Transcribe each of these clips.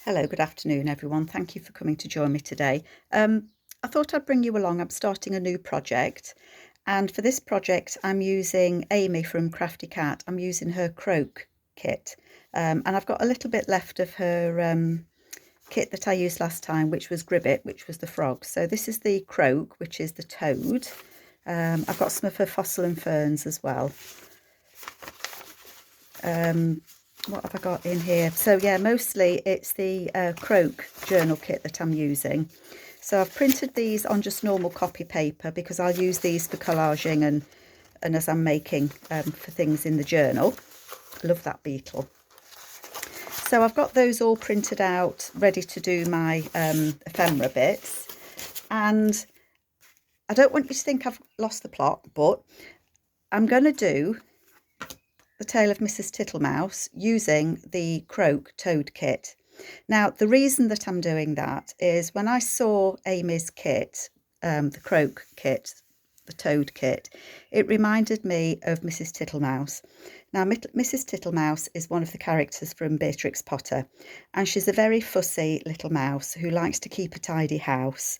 Hello, good afternoon, everyone. Thank you for coming to join me today. I thought I'd bring you along. I'm starting a new project, and for this project, I'm using Amy from Crafty Cat. I'm using her Croak kit, and I've got a little bit left of her kit that I used last time, which was Gribbit, which was the frog. So this is the Croak, which is the toad. I've got some of her fossil and ferns as well. What have I got in here? So yeah, mostly it's the Croak journal kit that I'm using. So I've printed these on just normal copy paper because I'll use these for collaging and as I'm making for things in the journal. I love that beetle. So I've got those all printed out, ready to do my ephemera bits. And I don't want you to think I've lost the plot, but I'm going to do the tale of Mrs Tittlemouse using the Croak toad kit. Now, the reason that I'm doing that is when I saw Amy's kit, the Croak kit, the toad kit, it reminded me of Mrs Tittlemouse. Now, Mrs Tittlemouse is one of the characters from Beatrix Potter, and she's a very fussy little mouse who likes to keep a tidy house.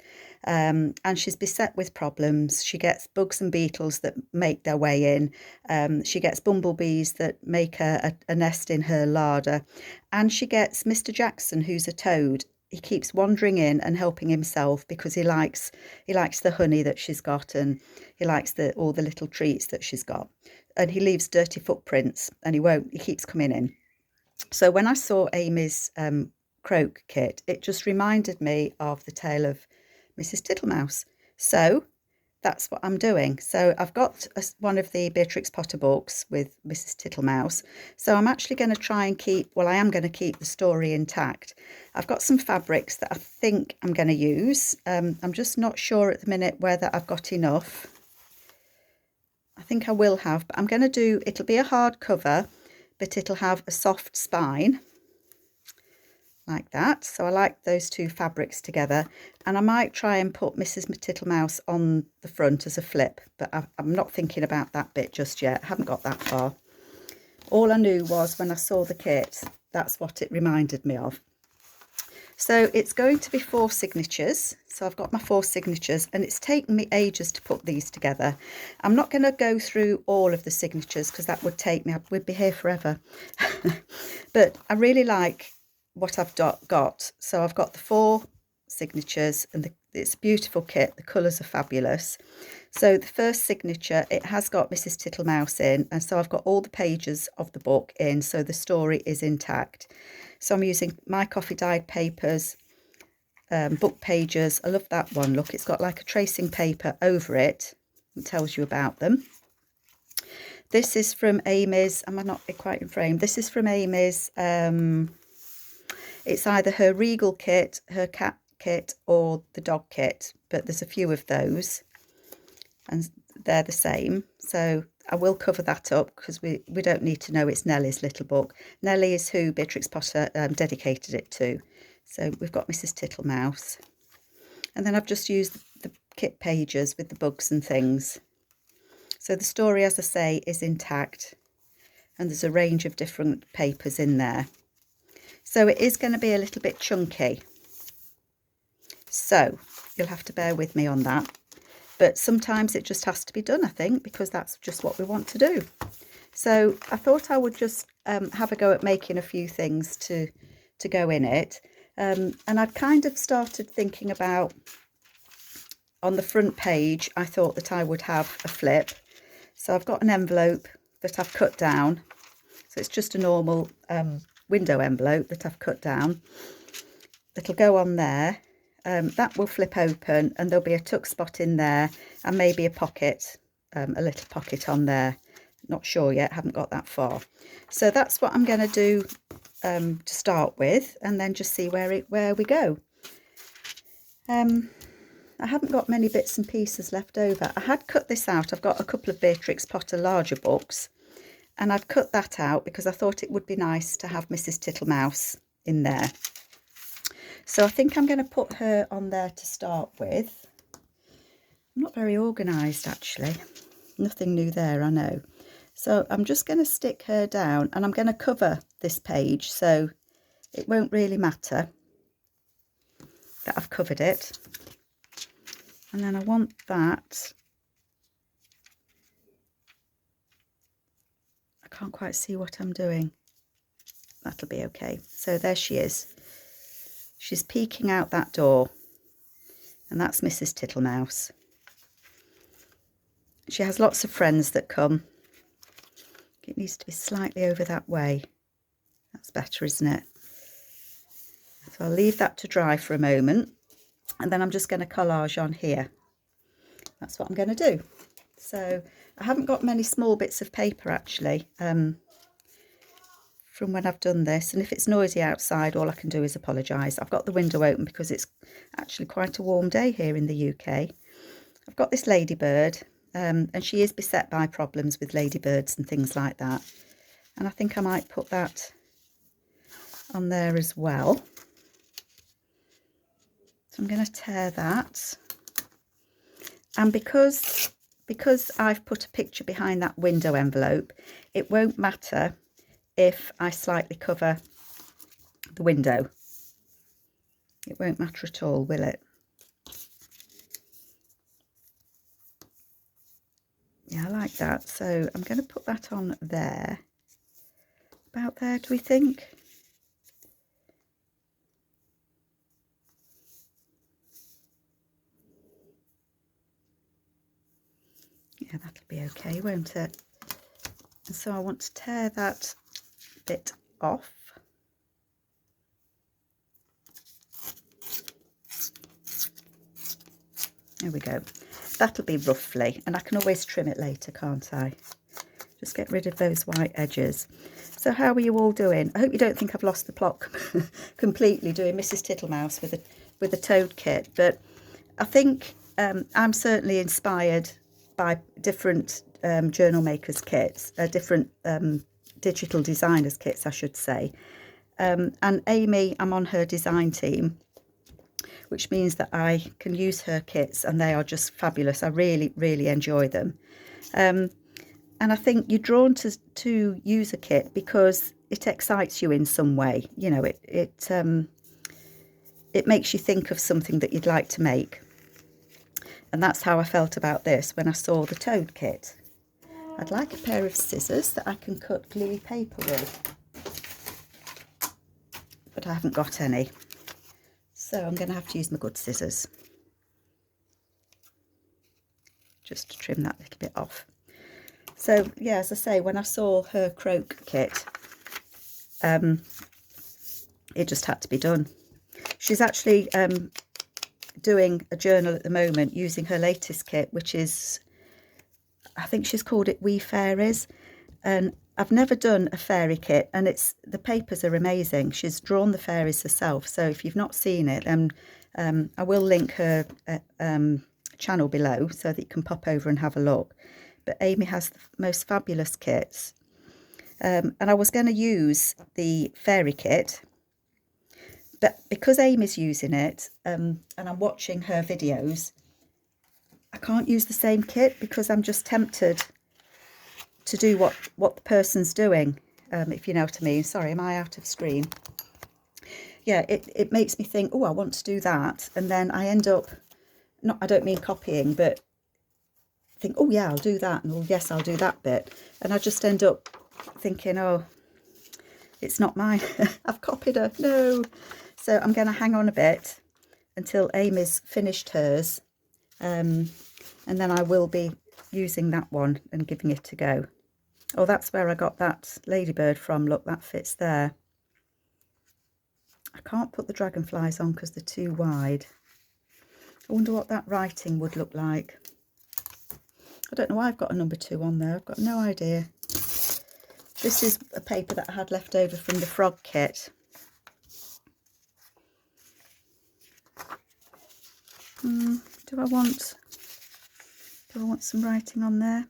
And she's beset with problems. She gets bugs and beetles that make their way in. She gets bumblebees that make a nest in her larder. And she gets Mr. Jackson, who's a toad. He keeps wandering in and helping himself because he likes the honey that she's got, and he likes all the little treats that she's got. And he leaves dirty footprints, and he keeps coming in. So when I saw Amy's Croak kit, it just reminded me of the tale of Mrs Tittlemouse. So that's what I'm doing. So I've got one of the Beatrix Potter books with Mrs Tittlemouse. So I'm actually going to try and I am going to keep the story intact. I've got some fabrics that I think I'm going to use. I'm just not sure at the minute whether I've got enough. I think I will have, but I'm going to it'll be a hard cover, but it'll have a soft spine like that. So I like those two fabrics together, and I might try and put Mrs Tittlemouse on the front as a flip, but I'm not thinking about that bit just yet. I haven't got that far. All I knew was when I saw the kit, that's what it reminded me of. So it's going to be 4 signatures. So I've got my 4 signatures, and it's taken me ages to put these together. I'm not going to go through all of the signatures because that would take me, we'd be here forever. But I really like what I've got. So I've got the 4 signatures, and it's a beautiful kit. The colours are fabulous. So the first signature, it has got Mrs Tittlemouse in, and so I've got all the pages of the book in, so the story is intact. So I'm using my coffee dyed papers, book pages. I love that one. Look, it's got like a tracing paper over it. It tells you about them. This is from Amy's, am I not quite in frame? This is from Amy's, it's either her Regal kit, her cat kit, or the dog kit, but there's a few of those, and they're the same. So I will cover that up because we don't need to know it's Nellie's little book. Nellie is who Beatrix Potter dedicated it to. So we've got Mrs Tittlemouse. And then I've just used the kit pages with the bugs and things. So the story, as I say, is intact, and there's a range of different papers in there. So it is going to be a little bit chunky. So you'll have to bear with me on that. But sometimes it just has to be done, I think, because that's just what we want to do. So I thought I would just have a go at making a few things to go in it. And I'd kind of started thinking about, on the front page, I thought that I would have a flip. So I've got an envelope that I've cut down. So it's just a normal window envelope that I've cut down. It'll go on there. That will flip open, and there'll be a tuck spot in there, and maybe a pocket, a little pocket on there. Not sure yet, haven't got that far. So that's what I'm going to do to start with, and then just see where we go. I haven't got many bits and pieces left over. I had cut this out. I've got a couple of Beatrix Potter larger books, and I've cut that out because I thought it would be nice to have Mrs Tittlemouse in there. So I think I'm going to put her on there to start with. I'm not very organised, actually. Nothing new there, I know. So I'm just going to stick her down, and I'm going to cover this page so it won't really matter that I've covered it. And then I want that, I can't quite see what I'm doing. That'll be okay. So there she is. She's peeking out that door, and that's Mrs. Tittlemouse. She has lots of friends that come. It needs to be slightly over that way. That's better, isn't it? So I'll leave that to dry for a moment, and then I'm just going to collage on here. That's what I'm going to do. So I haven't got many small bits of paper actually from when I've done this, and if it's noisy outside, all I can do is apologise. I've got the window open because it's actually quite a warm day here in the UK. I've got this ladybird, and she is beset by problems with ladybirds and things like that, and I think I might put that on there as well. So I'm going to tear that, and because I've put a picture behind that window envelope, it won't matter if I slightly cover the window. It won't matter at all, will it? Yeah, I like that. So I'm going to put that on there. About there, do we think? Yeah, that'll be okay, won't it? And so I want to tear that bit off. There we go. That'll be roughly, and I can always trim it later, can't I? Just get rid of those white edges. So how are you all doing? I hope you don't think I've lost the plot completely doing Mrs. Tittlemouse with a toad kit, but I think I'm certainly inspired by different journal makers kits, different digital designers kits, I should say. And Amy, I'm on her design team, which means that I can use her kits, and they are just fabulous. I really, really enjoy them. And I think you're drawn to use a kit because it excites you in some way. You know, it makes you think of something that you'd like to make. And that's how I felt about this when I saw the toad kit. I'd like a pair of scissors that I can cut gluey paper with, but I haven't got any. So I'm going to have to use my good scissors just to trim that little bit off. So yeah, as I say, when I saw her Croak kit, it just had to be done. She's actually doing a journal at the moment using her latest kit, which is, I think she's called it Wee Fairies, and I've never done a fairy kit, and the papers are amazing. She's drawn the fairies herself, so if you've not seen it, then I will link her channel below so that you can pop over and have a look. But Amy has the most fabulous kits, and I was going to use the fairy kit, but because Amy's using it and I'm watching her videos, I can't use the same kit because I'm just tempted to do what the person's doing, if you know what I mean. Sorry, am I out of screen? Yeah, it makes me think, oh, I want to do that, and then I end up, I don't mean copying, but think, oh yeah, I'll do that, and oh yes, I'll do that bit, and I just end up thinking, oh, it's not mine. I've copied her. No. So I'm going to hang on a bit until Amy's finished hers, and then I will be using that one and giving it a go. Oh, that's where I got that ladybird from. Look, that fits there. I can't put the dragonflies on because they're too wide. I wonder what that writing would look like. I don't know why I've got a number 2 on there. I've got no idea. This is a paper that I had left over from the frog kit. Do I want some writing on there?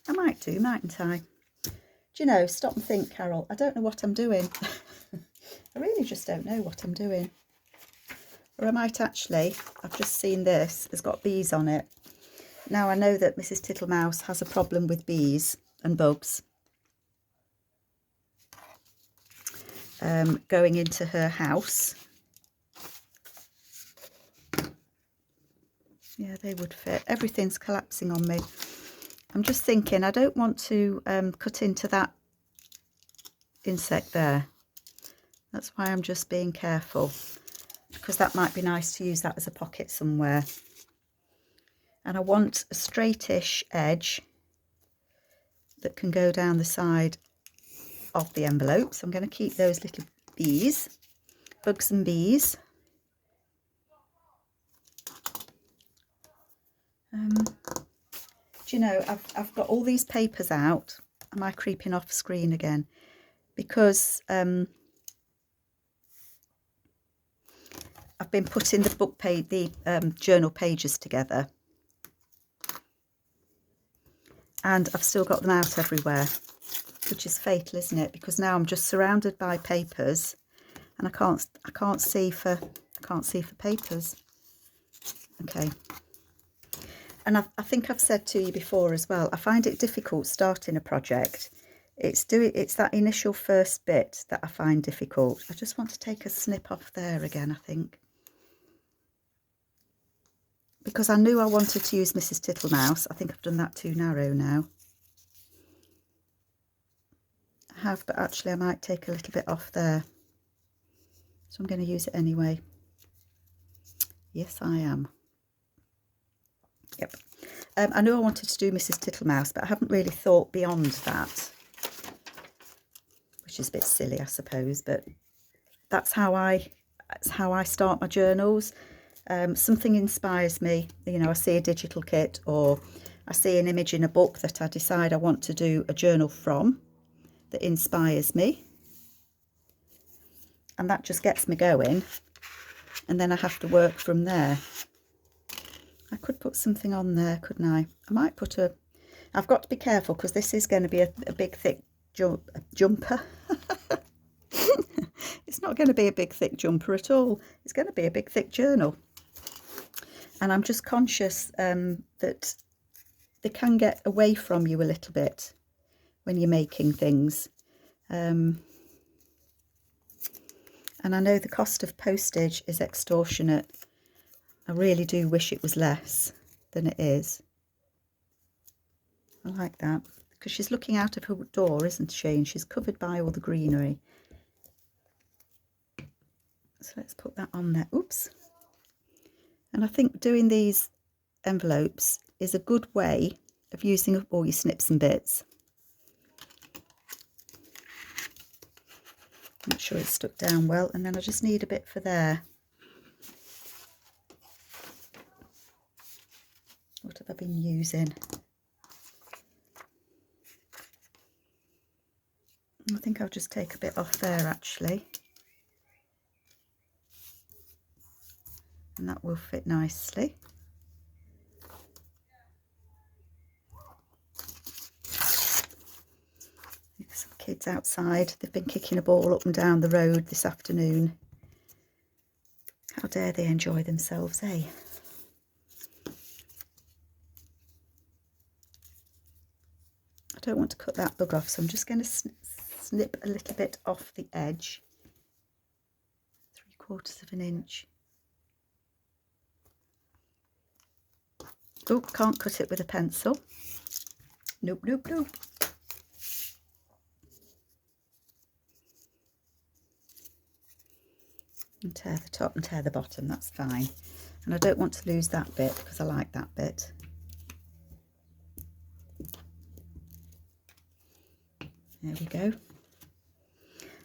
I might do, mightn't I? Do you know, stop and think, Carol. I don't know what I'm doing. I really just don't know what I'm doing. Or I might actually, I've just seen this, has got bees on it. Now I know that Mrs. Tittlemouse has a problem with bees and bugs. going into her house. Yeah, they would fit. Everything's collapsing on me. I'm just thinking I don't want to cut into that insect there. That's why I'm just being careful, because that might be nice to use that as a pocket somewhere. And I want a straightish edge that can go down the side of the envelope. So I'm going to keep those little bees, bugs and bees. Do you know, I've got all these papers out. Am I creeping off screen again? Because I've been putting the book page, the journal pages together, and I've still got them out everywhere, which is fatal, isn't it? Because now I'm just surrounded by papers, and I can't see for papers. Okay. And I think I've said to you before as well, I find it difficult starting a project. It's that initial first bit that I find difficult. I just want to take a snip off there again, I think. Because I knew I wanted to use Mrs Tittlemouse. I think I've done that too narrow now. I have, but actually I might take a little bit off there. So I'm going to use it anyway. Yes, I am. Yep. I knew I wanted to do Mrs Tittlemouse, but I haven't really thought beyond that, which is a bit silly, I suppose, but that's how I start my journals. Something inspires me, you know, I see a digital kit or I see an image in a book that I decide I want to do a journal from, that inspires me, and that just gets me going, and then I have to work from there. I could put something on there, couldn't I? I might put I've got to be careful because this is going to be a big thick jumper. It's not going to be a big thick jumper at all. It's going to be a big thick journal. And I'm just conscious that they can get away from you a little bit when you're making things. And I know the cost of postage is extortionate. I really do wish it was less than it is. I like that, because she's looking out of her door, isn't she? And she's covered by all the greenery. So let's put that on there. Oops. And I think doing these envelopes is a good way of using up all your snips and bits. Make sure it's stuck down well, and then I just need a bit for there. What have I been using? I think I'll just take a bit off there actually. And that will fit nicely. Some kids outside, they've been kicking a ball up and down the road this afternoon. How dare they enjoy themselves, eh? I don't want to cut that bug off, so I'm just going to snip a little bit off the edge. 3/4 of an inch. Oh, can't cut it with a pencil. Nope, nope, nope. And tear the top and tear the bottom, that's fine. And I don't want to lose that bit because I like that bit. There we go.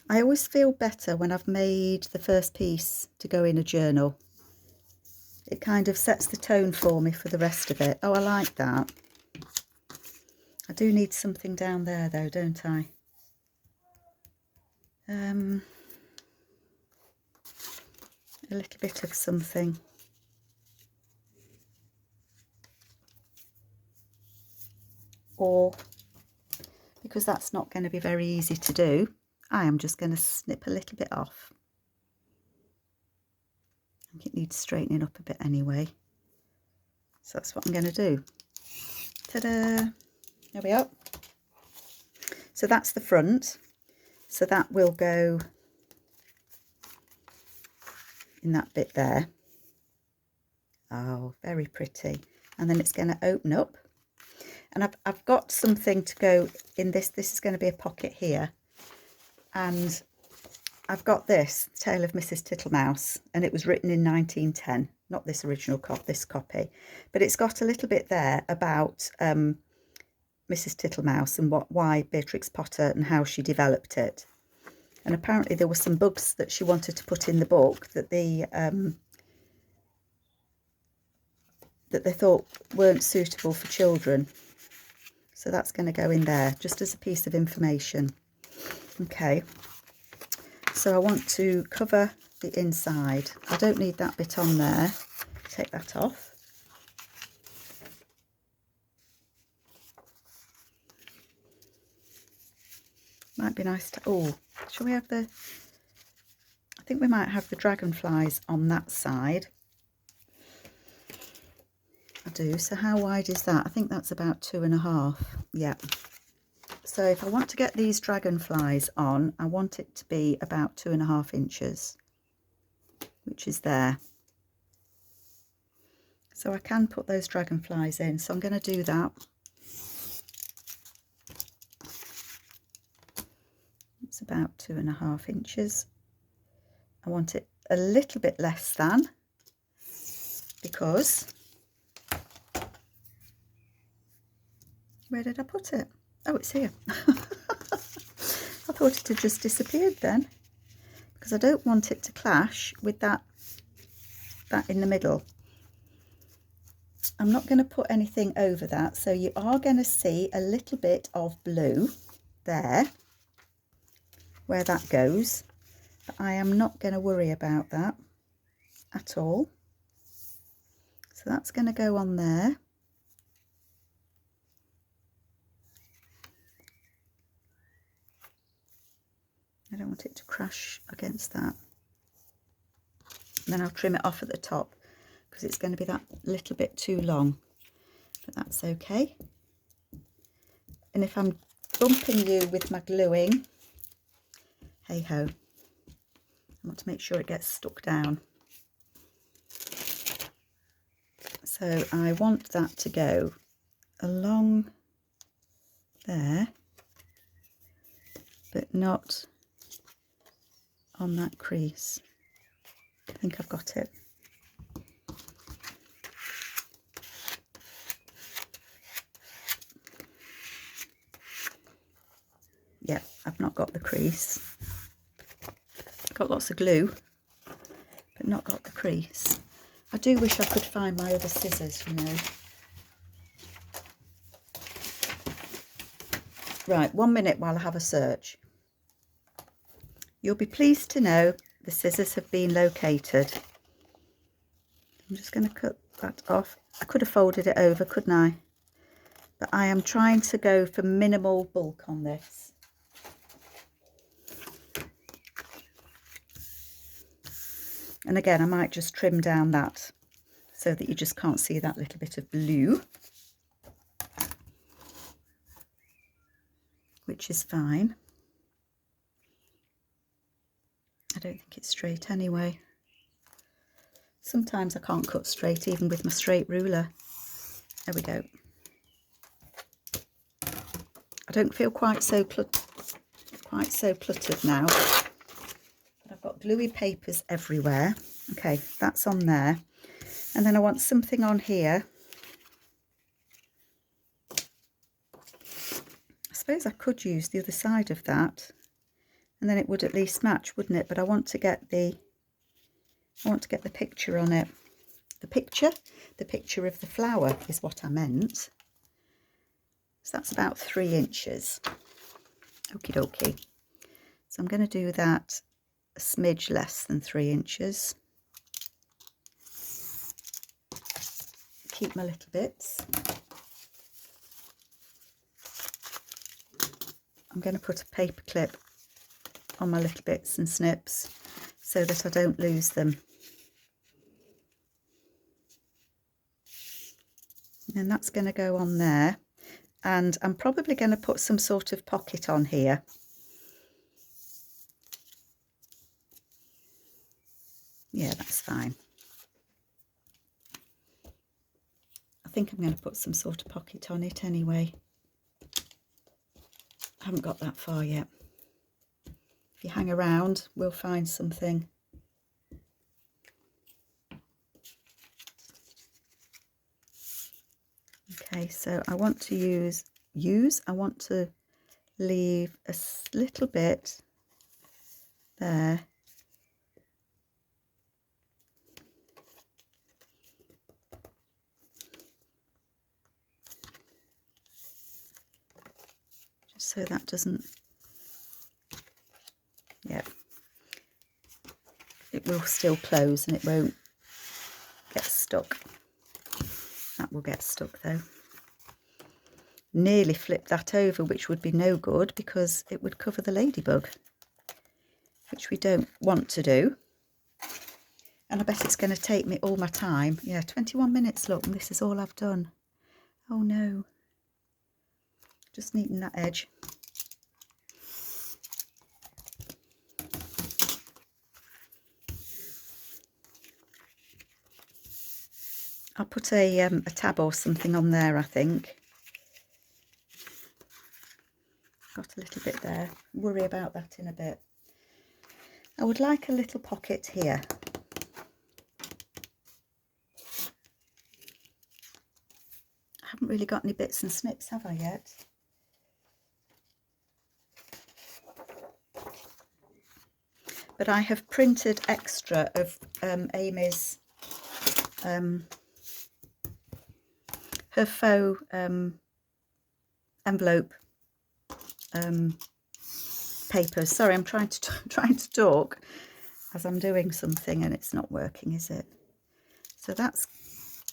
I always feel better when I've made the first piece to go in a journal. It kind of sets the tone for me for the rest of it. Oh, I like that. I do need something down there though, don't I? A little bit of something. Or, because that's not going to be very easy to do, I am just going to snip a little bit off. I think it needs straightening up a bit anyway. So that's what I'm going to do. Ta-da! There we are. So that's the front. So that will go in that bit there. Oh, very pretty. And then it's going to open up. And I've got something to go in this. This is going to be a pocket here. And I've got this, Tale of Mrs Tittlemouse, and it was written in 1910. Not this original copy, this copy. But it's got a little bit there about Mrs Tittlemouse and why Beatrix Potter and how she developed it. And apparently there were some bugs that she wanted to put in the book that they thought weren't suitable for children. So that's going to go in there just as a piece of information. Okay, so I want to cover the inside. I don't need that bit on there. Take that off. Might be nice to, oh, shall we have the, I think we might have the dragonflies on that side. I do. So how wide is that? I think that's about 2.5. Yeah. So if I want to get these dragonflies on, I want it to be about 2.5 inches, which is there. So I can put those dragonflies in. So I'm going to do that. It's about 2.5 inches. I want it a little bit less than, because where did I put it? Oh, it's here. I thought it had just disappeared then, because I don't want it to clash with that in the middle. I'm not going to put anything over that, so you are going to see a little bit of blue there where that goes, but I am not going to worry about that at all. So that's going to go on there. I don't want it to crash against that. And then I'll trim it off at the top because it's going to be that little bit too long, but that's okay. And if I'm bumping you with my gluing, hey ho, I want to make sure it gets stuck down. So I want that to go along there, but not on that crease. I think I've got it. Yeah, I've not got the crease. Got lots of glue, but not got the crease. I do wish I could find my other scissors, you know. Right, 1 minute while I have a search. You'll be pleased to know the scissors have been located. I'm just going to cut that off. I could have folded it over, couldn't I? But I am trying to go for minimal bulk on this. And again, I might just trim down that so that you just can't see that little bit of blue, which is fine. I don't think it's straight anyway. Sometimes I can't cut straight even with my straight ruler. There we go. I don't feel quite so cluttered now. But I've got gluey papers everywhere. Okay, that's on there. And then I want something on here. I suppose I could use the other side of that, and then it would at least match, wouldn't it? But I want to get the picture on it. The picture of the flower is what I meant. So that's about 3 inches. Okie dokie. So I'm going to do that a smidge less than 3 inches. Keep my little bits. I'm going to put a paper clip on my little bits and snips so that I don't lose them. And that's going to go on there. And I'm probably going to put some sort of pocket on here. Yeah, that's fine. I think I'm going to put some sort of pocket on it anyway. I haven't got that far yet. If you hang around, we'll find something. Okay, so I want to I want to leave a little bit there. Just so that doesn't, yeah, it will still close and it won't get stuck. That will get stuck though. Nearly flipped that over, which would be no good because it would cover the ladybug, which we don't want to do. And I bet it's going to take me all my time. Yeah, 21 minutes, look, and this is all I've done. Oh no. Just neaten that edge. I'll put a tab or something on there, I think. Got a little bit there. Worry about that in a bit. I would like a little pocket here. I haven't really got any bits and snips, have I yet? But I have printed extra of Amy's her faux envelope papers. Sorry, I'm trying to talk as I'm doing something and it's not working, is it? So that's,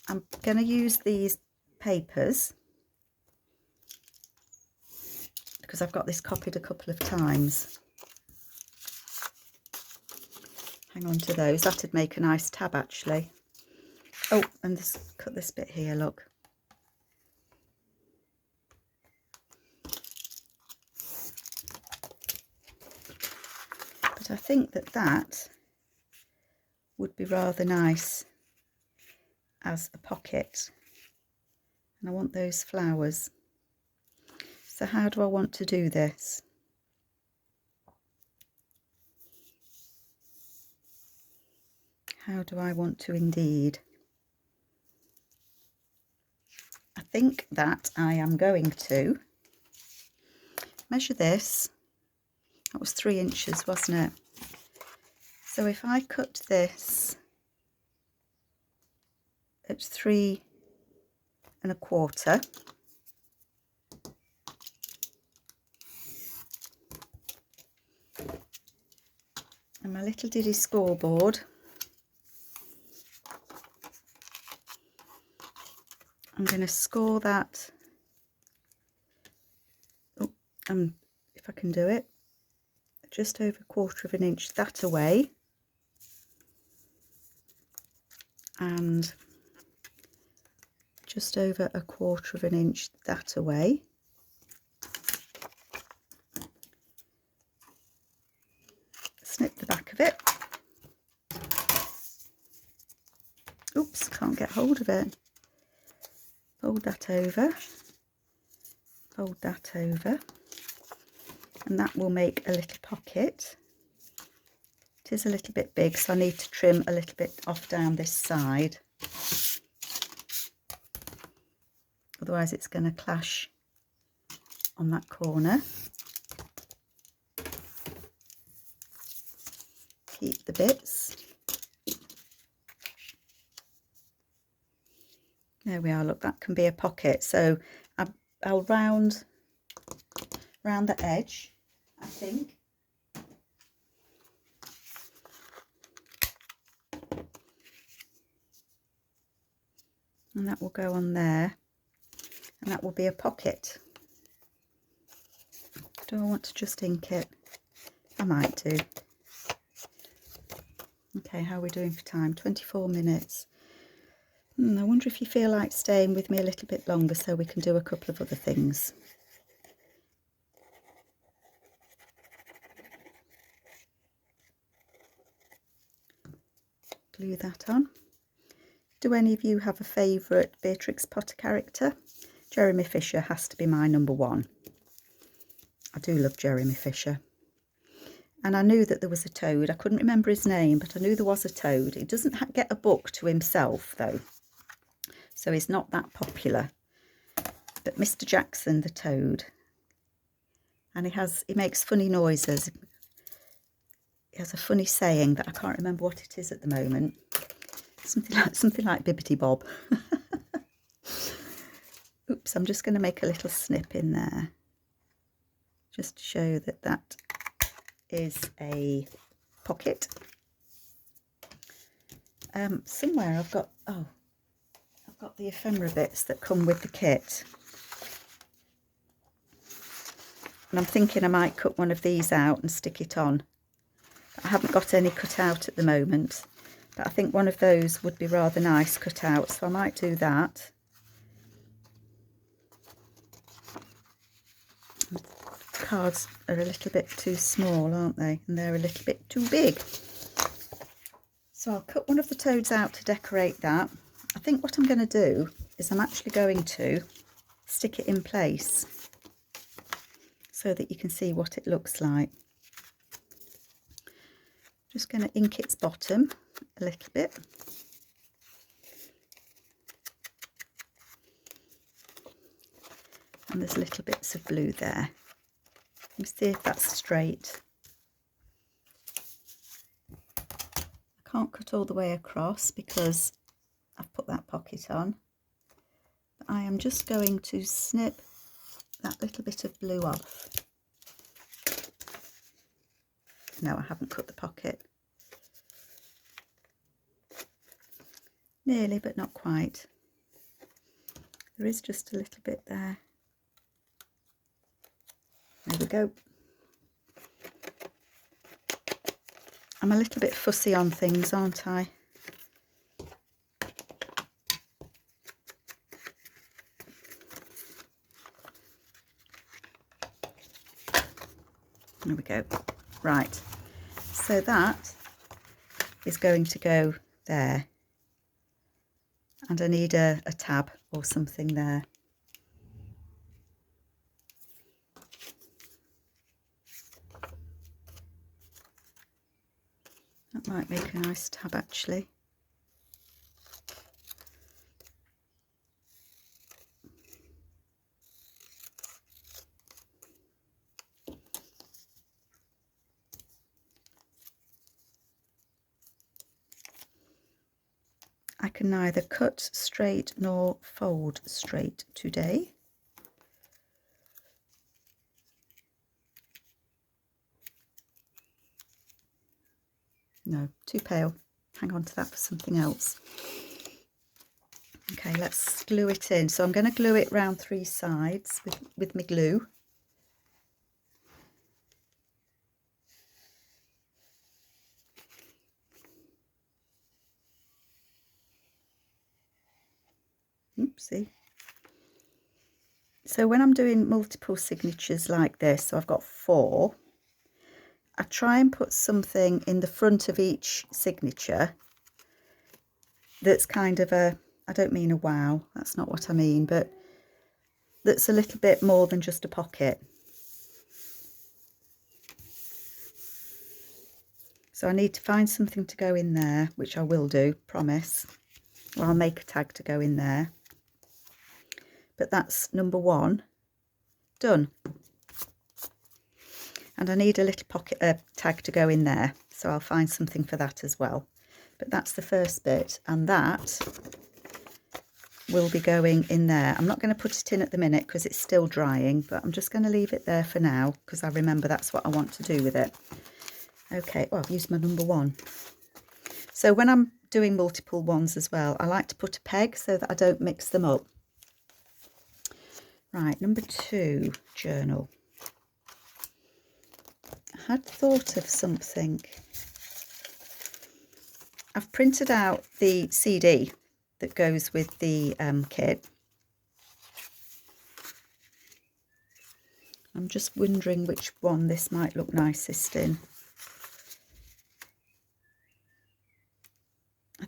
I'm going to use these papers because I've got this copied a couple of times. Hang on to those. That'd make a nice tab actually. Oh, and this, cut this bit here, look. But I think that that would be rather nice as a pocket. And I want those flowers. So how do I want to do this? How do I want to indeed? I think that I am going to measure this. That was 3 inches, wasn't it? So if I cut this at 3 1/4, and my little diddy scoreboard, I'm going to score that, oh, if I can do it, just over 1/4 inch that away, and just over 1/4 inch that away. Snip the back of it. Oops, can't get hold of it. Fold that over, fold that over, and that will make a little pocket. It is a little bit big, so I need to trim a little bit off down this side. Otherwise it's going to clash on that corner. Keep the bits. There we are, look, that can be a pocket. So I'll round the edge, I think. And that will go on there. And that will be a pocket. Do I want to just ink it? I might do. Okay, how are we doing for time? 24 minutes. I wonder if you feel like staying with me a little bit longer so we can do a couple of other things. glue that on. Do any of you have a favourite Beatrix Potter character? Jeremy Fisher has to be my number one. I do love Jeremy Fisher. And I knew that there was a toad. I couldn't remember his name, but I knew there was a toad. He doesn't get a book to himself, though, so he's not that popular. But Mr. Jackson the toad, and he makes funny noises. He has a funny saying that I can't remember what it is at the moment. Something like Bibbity Bob. Oops, I'm just going to make a little snip in there, just to show that that is a pocket. Somewhere I've got the ephemera bits that come with the kit, and I'm thinking I might cut one of these out and stick it on. I haven't got any cut out at the moment, but I think one of those would be rather nice cut out, so I might do that. The cards are a little bit too small, aren't they? And they're a little bit too big. So I'll cut one of the toads out to decorate that. I think what I'm going to do is I'm actually going to stick it in place so that you can see what it looks like. Just going to ink its bottom a little bit. And there's little bits of blue there. Let me see if that's straight. I can't cut all the way across because I've put that pocket on. But I am just going to snip that little bit of blue off. No, I haven't cut the pocket. Nearly, but not quite. There is just a little bit there. There we go. I'm a little bit fussy on things, aren't I? There we go. Right. So that is going to go there. And I need a tab or something there. That might make a nice tab actually. I can neither cut straight nor fold straight today. No, too pale. Hang on to that for something else. Okay, let's glue it in. So I'm going to glue it round 3 sides with my glue. Oopsie. So when I'm doing multiple signatures like this, so I've got 4, I try and put something in the front of each signature that's kind of a, I don't mean a wow, that's not what I mean, but that's a little bit more than just a pocket. So I need to find something to go in there, which I will do, promise. Or I'll make a tag to go in there. But that's number 1 done. And I need a little pocket tag to go in there, so I'll find something for that as well. But that's the first bit, and that will be going in there. I'm not going to put it in at the minute because it's still drying, but I'm just going to leave it there for now because I remember that's what I want to do with it. Okay, well, I've used my number 1. So when I'm doing multiple ones as well, I like to put a peg so that I don't mix them up. Right, number 2 journal. I had thought of something. I've printed out the CD that goes with the kit. I'm just wondering which one this might look nicest in.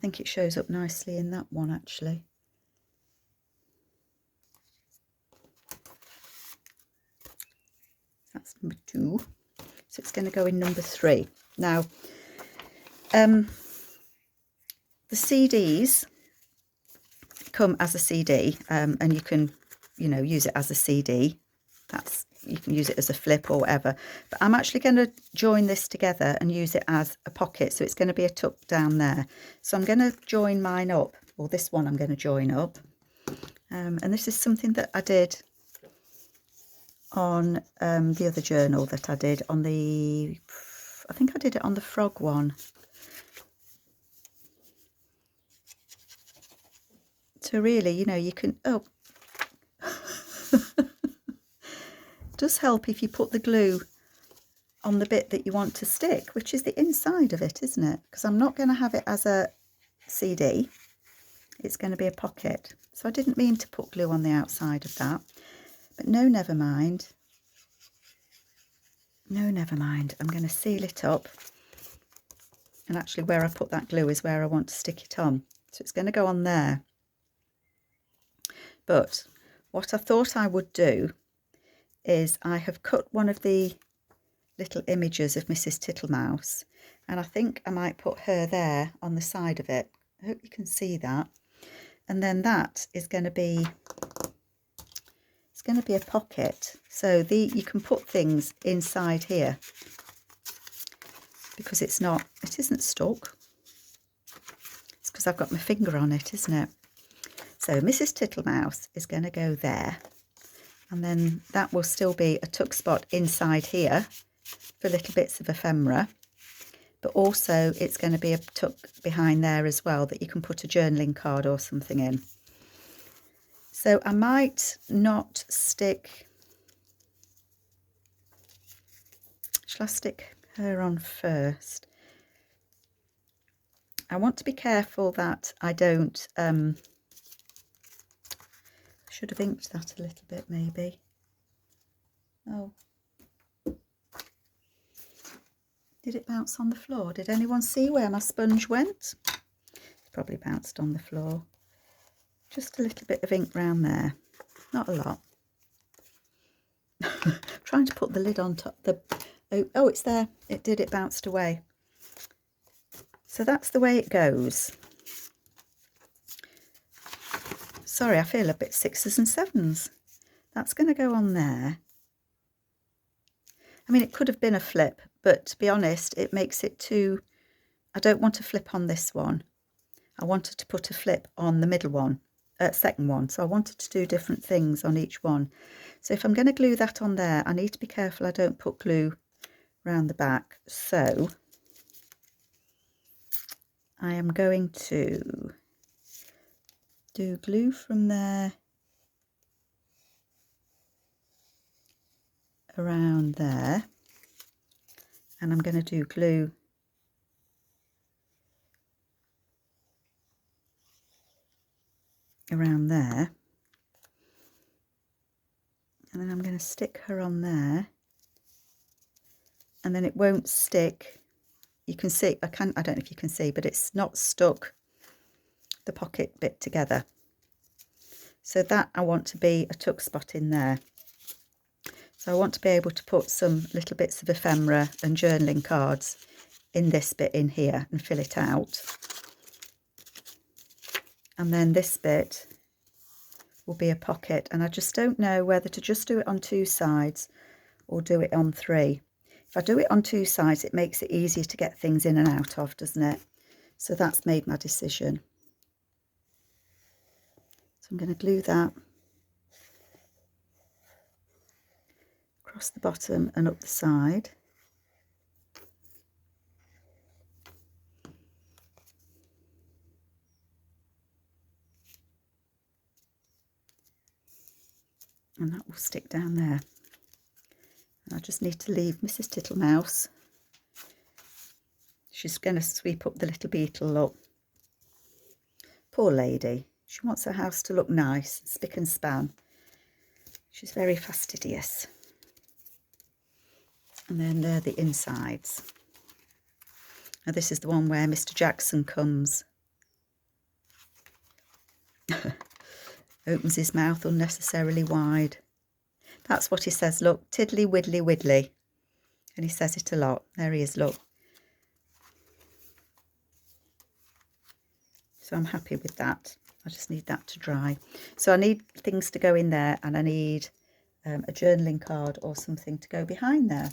think it shows up nicely in that one actually. That's number 2. So it's going to go in number 3. Now, the CDs come as a CD, and you can, you know, use it as a CD. You can use it as a flip or whatever. But I'm actually going to join this together and use it as a pocket. So it's going to be a tuck down there. So I'm going to join mine up, or this one I'm going to join up. And this is something that I did on the other journal that I did on the, I think I did it on the frog one. So really, you know, you can, oh, does help if you put the glue on the bit that you want to stick, which is the inside of it, isn't it? Because I'm not going to have it as a CD. It's going to be a pocket. So I didn't mean to put glue on the outside of that. But no, never mind. No, never mind. I'm going to seal it up. And actually where I put that glue is where I want to stick it on. So it's going to go on there. But what I thought I would do is I have cut one of the little images of Mrs Tittlemouse, and I think I might put her there on the side of it. I hope you can see that. And then that is going to be, it's going to be a pocket. So you can put things inside here because it isn't stuck. It's because I've got my finger on it, isn't it? So Mrs Tittlemouse is going to go there. And then that will still be a tuck spot inside here for little bits of ephemera. But also it's going to be a tuck behind there as well that you can put a journaling card or something in. So I might not stick... Shall I stick her on first? I want to be careful that I don't... should have inked that a little bit maybe. Oh. Did it bounce on the floor? Did anyone see where my sponge went? It's probably bounced on the floor. Just a little bit of ink round there. Not a lot. Trying to put the lid on top. Oh, it's there. It bounced away. So that's the way it goes. Sorry, I feel a bit 6s and 7s. That's going to go on there. I mean, it could have been a flip, but to be honest, it makes it too... I don't want to flip on this one. I wanted to put a flip on the middle one, second one. So I wanted to do different things on each one. So if I'm going to glue that on there, I need to be careful I don't put glue around the back. So I am going to do glue from there around there, and I'm going to do glue around there, and then I'm going to stick her on there, and then it won't stick. You can see, I don't know if you can see, but it's not stuck the pocket bit together. So that I want to be a tuck spot in there. So I want to be able to put some little bits of ephemera and journaling cards in this bit in here and fill it out. And then this bit will be a pocket, and I just don't know whether to just do it on 2 sides or do it on 3. If I do it on 2 sides, it makes it easier to get things in and out of, doesn't it? So that's made my decision. So I'm going to glue that across the bottom and up the side. And that will stick down there. And I just need to leave Mrs Tittlemouse. She's going to sweep up the little beetle up. Poor lady. She wants her house to look nice, spick and span. She's very fastidious. And then there are the insides. Now this is the one where Mr Jackson comes Opens his mouth unnecessarily wide. That's what he says, look, tiddly widdly widdly. And he says it a lot. There he is, look. So I'm happy with that. I just need that to dry. So I need things to go in there, and I need a journaling card or something to go behind there.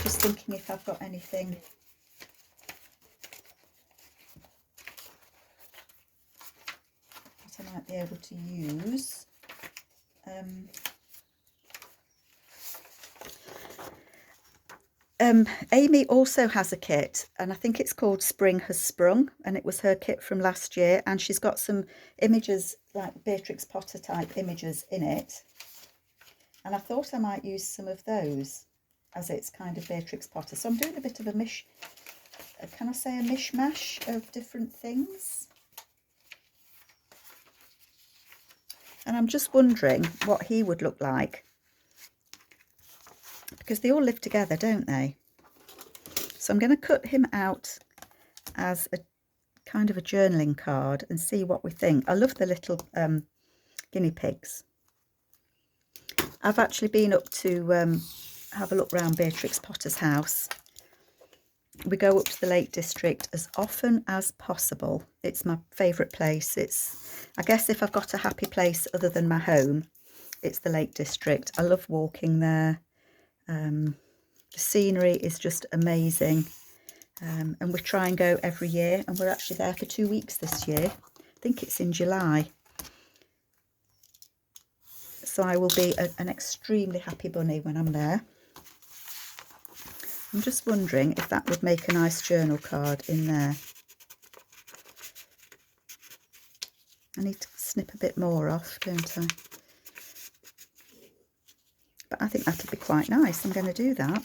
Just thinking if I've got anything that I might be able to use. Amy also has a kit, and I think it's called Spring Has Sprung, and it was her kit from last year, and she's got some images, like Beatrix Potter type images in it, and I thought I might use some of those as it's kind of Beatrix Potter. So I'm doing a bit of a can I say a mishmash of different things? And I'm just wondering what he would look like, because they all live together, don't they? So I'm going to cut him out as a kind of a journaling card and see what we think. I love the little guinea pigs. I've actually been up to have a look round Beatrix Potter's house. We go up to the Lake District as often as possible. It's my favourite place. I guess if I've got a happy place other than my home, it's the Lake District. I love walking there. The scenery is just amazing, and we try and go every year, and we're actually there for 2 weeks this year. I think it's in July. So I will be an extremely happy bunny when I'm there. I'm just wondering if that would make a nice journal card in there. I need to snip a bit more off, don't I? But I think that'll be quite nice. I'm going to do that.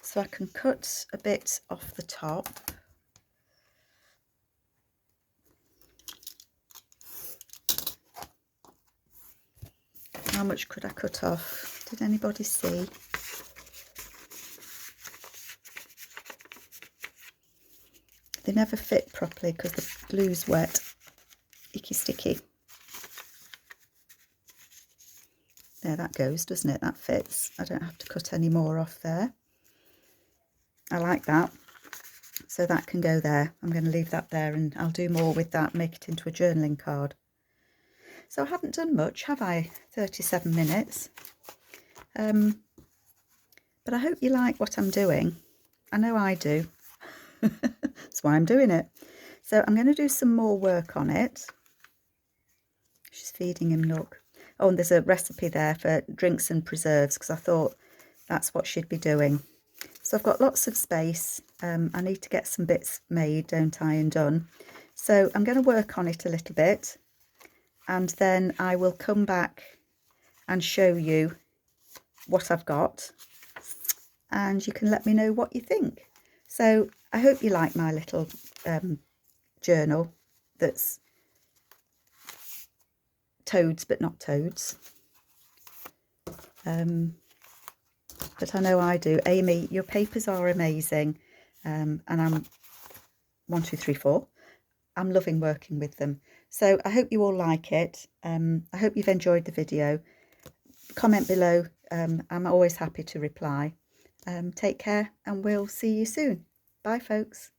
So I can cut a bit off the top. How much could I cut off? Did anybody see? They never fit properly because the glue's wet. Icky sticky. There, that goes, doesn't it? That fits. I don't have to cut any more off there. I like that. So that can go there. I'm going to leave that there, and I'll do more with that, make it into a journaling card. So I haven't done much, have I? 37 minutes. But I hope you like what I'm doing. I know I do. That's why I'm doing it. So I'm going to do some more work on it. She's feeding him Nook. Oh, and there's a recipe there for drinks and preserves, because I thought that's what she'd be doing. So I've got lots of space. I need to get some bits made, don't I, and done. So I'm going to work on it a little bit, and then I will come back and show you what I've got, and you can let me know what you think. So I hope you like my little journal that's toads but not toads. But I know I do. Amy, your papers are amazing, and I'm 1, 2, 3, 4. I'm loving working with them. So I hope you all like it. I hope you've enjoyed the video. Comment below. I'm always happy to reply. Take care, and we'll see you soon. Bye, folks.